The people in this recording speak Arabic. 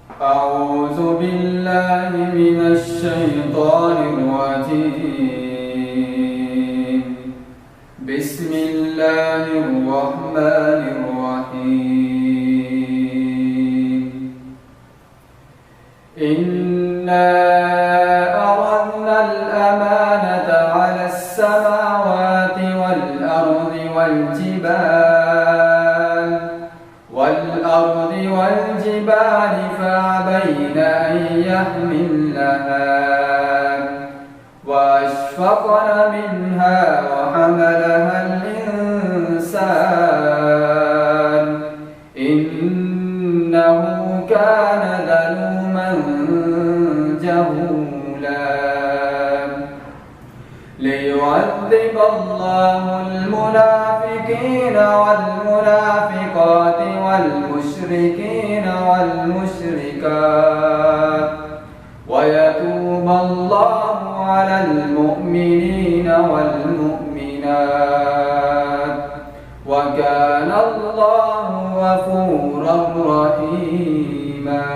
أعوذ بالله من الشيطان الرجيم. بسم الله الرحمن الرحيم. إنا أردنا الأمانة على السماوات والأرض والجبال فأبين أن يحملنها وأشفقن منها وحملها الإنسان إنه كان ظلوما جهولا. ليعذب الله المنافقين والمنافقات والمشركين والمشركات ويتوب الله على المؤمنين والمؤمنات وكان الله غفورا رحيما.